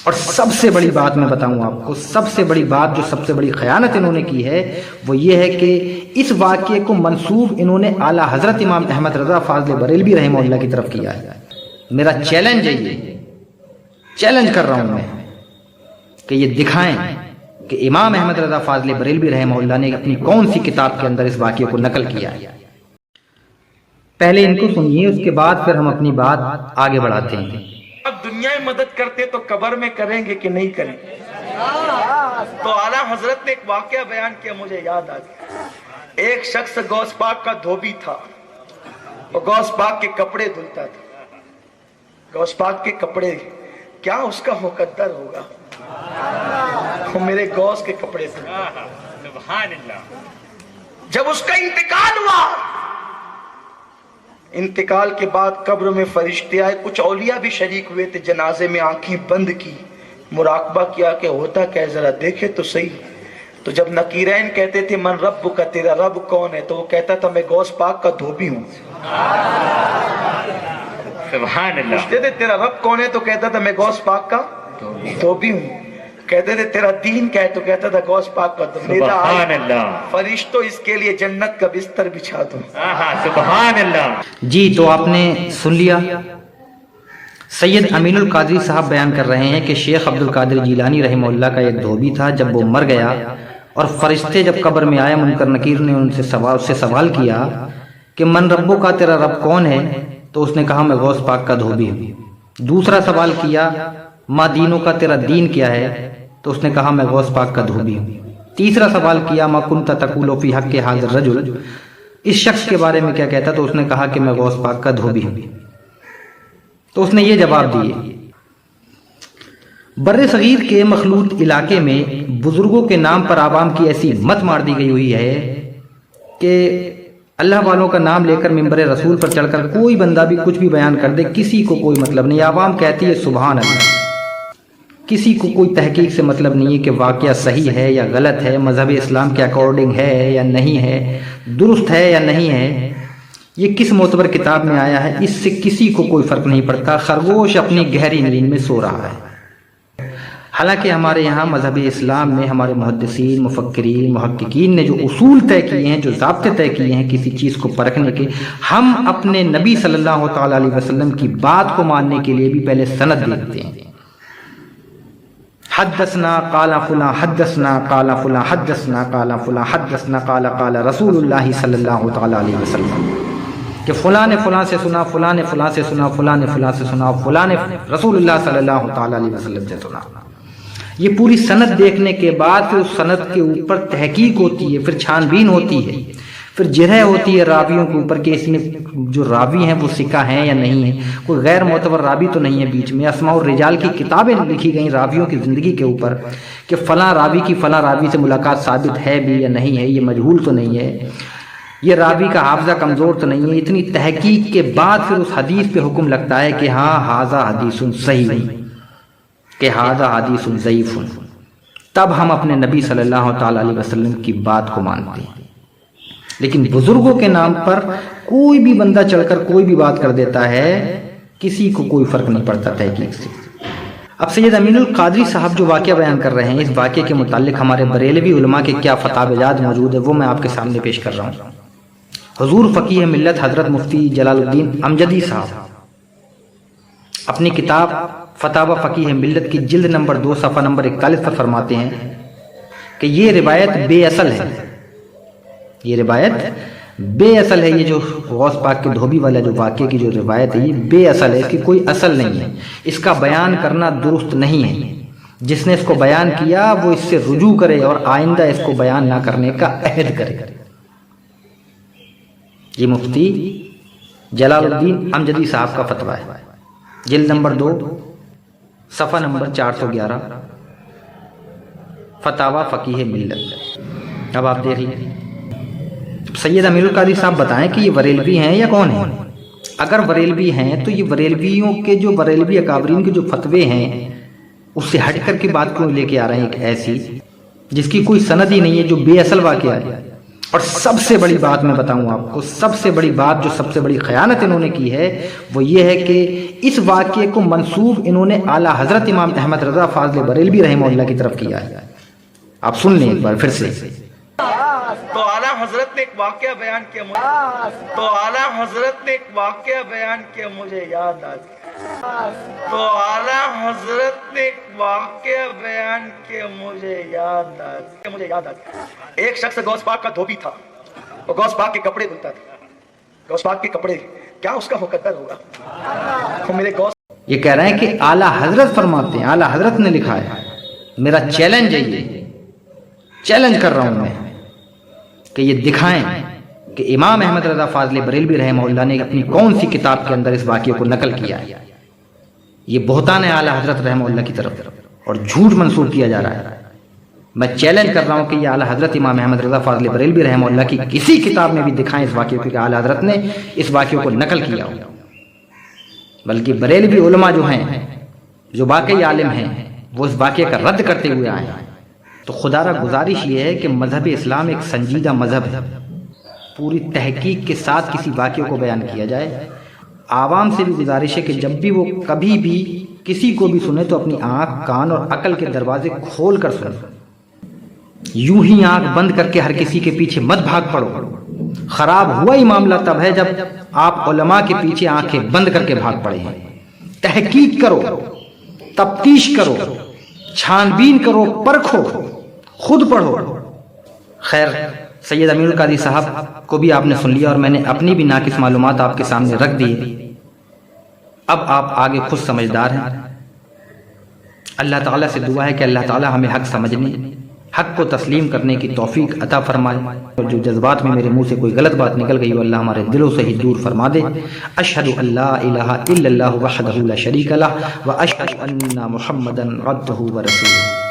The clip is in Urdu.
اور سب سے بڑی بات میں بتاؤں آپ کو، سب سے بڑی بات جو سب سے بڑی خیانت انہوں نے کی ہے وہ یہ ہے کہ اس واقعے کو منسوب انہوں نے اعلیٰ حضرت امام احمد رضا فاضل بریلوی رحمہ اللہ کی طرف کیا ہے۔ میرا چیلنج ہے، یہ چیلنج کر رہا ہوں میں کہ یہ دکھائیں کہ امام احمد رضا فاضل بریلوی رحمہ اللہ نے اپنی کون سی کتاب کے اندر اس واقعے کو نقل کیا ہے۔ پہلے ان کو سنیے، اس کے بعد پھر ہم اپنی بات آگے بڑھاتے ہیں۔ اب دنیا میں مدد کرتے تو قبر میں کریں گے کہ نہیں کریں گے؟ تو اعلیٰ حضرت نے ایک واقعہ بیان کیا، مجھے یاد آ گیا۔ ایک شخص غوث پاک کا دھوبی تھا، وہ غوث پاک کے کپڑے دھلتا تھا۔ غوث پاک کے کپڑے، کیا اس کا مقدر ہوگا وہ میرے غوث کے کپڑے دھلتا۔ سبحان اللہ۔ جب اس کا انتقال ہوا، انتقال کے بعد قبر میں فرشتے آئے، کچھ اولیاء بھی شریک ہوئے تھے، جنازے میں آنکھیں بند کی، مراقبہ کیا کہ ہوتا کیا، ذرا دیکھے تو صحیح۔ تو جب نکیرین کہتے تھے من رب کا، تیرا رب کون ہے، تو وہ کہتا تھا میں غوث پاک کا دھوبی ہوں۔ سبحان اللہ۔ پوچھتے تھے تیرا رب کون ہے، تو کہتا تھا میں غوث پاک کا دھوبی ہوں۔ کہتے تھے تیرا دین کیا ہے، تو کہتا تھا غوث پاک کا دھوبی۔ سبحان اللہ۔ فرشتوں اس کے لیے جنت کا بستر بچھا دو۔ سبحان اللہ۔ جی تو آپ نے سن لیا، سید امین القادری صاحب بیان کر رہے ہیں کہ شیخ عبد القادر جیلانی رحمہ اللہ کا ایک دھوبی تھا، جب وہ مر گیا اور فرشتے جب قبر میں آئے، منکر نکیر نے ان سے سوال کیا کہ من ربو کا، تیرا رب کون ہے، تو اس نے کہا میں غوث پاک کا دھوبی ہوں۔ دوسرا سوال کیا ما دینوں کا، تیرا دین کیا ہے، تو اس نے کہا میں غوث پاک کا دھوبی ہوں۔ تیسرا سوال کیا ما کنت تقول فی حق ھذا الرجل، اس شخص کے بارے میں کیا کہتا، تو اس نے کہا کہ میں غوث پاک کا دھوبی ہوں۔ تو اس نے یہ جواب دیے۔ بر صغیر کے مخلوط علاقے میں بزرگوں کے نام پر عوام کی ایسی مت مار دی گئی ہوئی ہے کہ اللہ والوں کا نام لے کر ممبر رسول پر چڑھ کر کوئی بندہ بھی کچھ بھی بیان کر دے، کسی کو کوئی مطلب نہیں۔ عوام کہتی ہے سبحان اللہ، کسی کو کوئی تحقیق سے مطلب نہیں ہے کہ واقعہ صحیح ہے یا غلط ہے، مذہب اسلام کے اکارڈنگ ہے یا نہیں ہے، درست ہے یا نہیں ہے، یہ کس معتبر کتاب میں آیا ہے، اس سے کسی کو کوئی فرق نہیں پڑتا۔ خرگوش اپنی گہری نیند میں سو رہا ہے۔ حالانکہ ہمارے یہاں مذہب اسلام میں ہمارے محدثین، مفکرین، محققین نے جو اصول طے کیے ہیں، جو ضابطے طے کیے ہیں کسی چیز کو پرکھنے کے، ہم اپنے نبی صلی اللہ تعالی علیہ وسلم کی بات کو ماننے کے لیے بھی پہلے سند دیکھتے ہیں۔ حدثنا قال فلاں، حدثنا قال فلاں، حدثنا قال فلاں، حدثنا قال رسول اللہ صلی اللہ تعالی علیہ وسلم، کہ فلاں نے فلاں سے سنا، فلاں نے فلاں سے سنا، فلاں نے فلاں سے سنا، فلاں نے رسول اللہ صلی اللہ تعالی علیہ وسلم سے سنا۔ یہ پوری سند دیکھنے کے بعد پھر اس سند کے اوپر تحقیق ہوتی ہے، پھر چھان بین ہوتی ہے، پھر جرح ہوتی ہے راویوں کے اوپر کہ اس میں جو راوی ہیں وہ ثقہ ہیں یا نہیں ہیں، کوئی غیر معتبر راوی تو نہیں ہے بیچ میں۔ اسماء الرجال کی کتابیں لکھی گئیں راویوں کی زندگی کے اوپر کہ فلاں راوی کی فلاں راوی سے ملاقات ثابت ہے بھی یا نہیں ہے، یہ مجہول تو نہیں ہے، یہ راوی کا حافظہ کمزور تو نہیں ہے۔ اتنی تحقیق کے بعد پھر اس حدیث پہ حکم لگتا ہے کہ ہاں ھذا حدیث صحیح، کہ ھذا حدیث ضعیف، تب ہم اپنے نبی صلی اللہ تعالی علیہ وسلم کی بات کو مانتے ہیں۔ لیکن بزرگوں کے نام پر کوئی بھی بندہ چڑھ کر کوئی بھی بات کر دیتا ہے، کسی کو کوئی فرق نہیں پڑتا تحقیق سے۔ اب سید امین القادری صاحب جو واقعہ بیان کر رہے ہیں، اس واقعے کے متعلق ہمارے بریلوی علماء کے کیا فتاویات موجود ہے وہ میں آپ کے سامنے پیش کر رہا ہوں۔ حضور فقیہ ملت حضرت مفتی جلال الدین امجدی صاحب اپنی کتاب فتاوی فقیہ ملت کی جلد نمبر 2 صفحہ نمبر 41 پر فرماتے ہیں کہ یہ روایت بے اصل ہے، یہ روایت بے اصل ہے، یہ جو غوث پاک کے دھوبی والا جو واقعے کی جو روایت ہے یہ بے اصل ہے، اس کی کوئی اصل نہیں ہے، اس کا بیان کرنا درست نہیں ہے۔ جس نے اس کو بیان کیا وہ اس سے رجوع کرے اور آئندہ اس کو بیان نہ کرنے کا عہد کرے۔ یہ مفتی جلال الدین امجدی صاحب کا فتویٰ ہے، جلد نمبر 2 صفحہ نمبر 411، فتاوی فقیہ ملت۔ اب آپ دیکھیے، سید امیر القادری صاحب بتائیں کہ یہ بریلوی ہیں یا کون ہیں؟ اگر بریلوی ہیں تو یہ بریلویوں کے جو بریلوی اکابرین کے جو فتوے ہیں اس سے ہٹ کر کے بات کیوں لے کے آ رہے ہیں، ایک ایسی جس کی کوئی سند ہی نہیں ہے، جو بے اصل واقعہ ہے۔ اور سب سے بڑی بات میں بتاؤں آپ کو، سب سے بڑی بات جو سب سے بڑی خیانت انہوں نے کی ہے وہ یہ ہے کہ اس واقعے کو منسوب انہوں نے اعلیٰ حضرت امام احمد رضا فاضل بریلوی رحمہ اللہ کی طرف کیا ہے۔ آپ سن لیں ایک بار پھر سے۔ تو اعلیٰ حضرت نے ایک واقعہ بیان کیا تو اعلیٰ حضرت نے ایک واقعہ بیان کیا مجھے یاد آ گیا، تو اعلیٰ حضرت نے ایک واقعہ بیان کیا مجھے یاد آ گیا۔ ایک شخص غوث پاک کا دھوبی تھا، وہ غوث پاک کے کپڑے دھلتا تھا۔ غوث پاک کے کپڑے، کیا اس کا مقدر ہوگا؟ تو میرے غوث یہ کہہ رہے ہیں کہ اعلیٰ حضرت فرماتے ہیں، اعلیٰ حضرت نے لکھا ہے، میرا چیلنج ہے، یہ چیلنج کر رہا ہوں میں کہ یہ دکھائیں کہ امام احمد رضا فاضل بریلوی رحمہ اللہ نے اپنی کون سی کتاب کے اندر اس واقعے کو نقل کیا ہے۔ یہ بہتان ہے اعلیٰ حضرت رحمہ اللہ کی طرف اور جھوٹ منسوب کیا جا رہا ہے۔ میں چیلنج کر رہا ہوں کہ یہ اعلیٰ حضرت امام احمد رضا فاضل بریلوی رحمہ اللہ کی کسی کتاب میں بھی دکھائیں اس واقعے کو کہ اعلیٰ حضرت نے اس واقعے کو نقل کیا ہو۔ بلکہ بریلوی علماء جو ہیں، جو واقعی عالم ہیں، وہ اس واقعے کا رد کرتے ہوئے آئے ہیں۔ تو خدا را گزارش یہ ہے کہ مذہب اسلام ایک سنجیدہ مذہب ہے، پوری تحقیق کے ساتھ کسی واقعے کو بیان کیا جائے۔ عوام سے بھی گزارش ہے کہ جب بھی وہ کبھی بھی کسی کو بھی سنے تو اپنی آنکھ، کان اور عقل کے دروازے کھول کر سنے، یوں ہی آنکھ بند کر کے ہر کسی کے پیچھے مت بھاگ پڑو۔ خراب ہوا ہی معاملہ تب ہے جب آپ علماء کے پیچھے آنکھیں بند کر کے بھاگ پڑے ہیں۔ تحقیق کرو، تفتیش کرو، چھان بین کرو، پرکھو، خود پڑھو۔ خیر، سید امین القادری صاحب کو بھی آپ نے سن لیا اور میں نے اپنی بھی ناقص معلومات آپ کے سامنے رکھ دی۔ اب آپ آگے خود سمجھدار ہیں۔ اللہ تعالیٰ سے دعا ہے کہ اللہ تعالیٰ ہمیں حق سمجھنے، حق کو تسلیم کرنے کی توفیق عطا فرمائے، اور جو جذبات میں میرے منہ سے کوئی غلط بات نکل گئی وہ اللہ ہمارے دلوں سے ہی دور فرما دے۔ اشہد ان لا الہ الا اللہ وحدہ لا شریک لہ واشہد ان محمدا عبدہ ورسولہ۔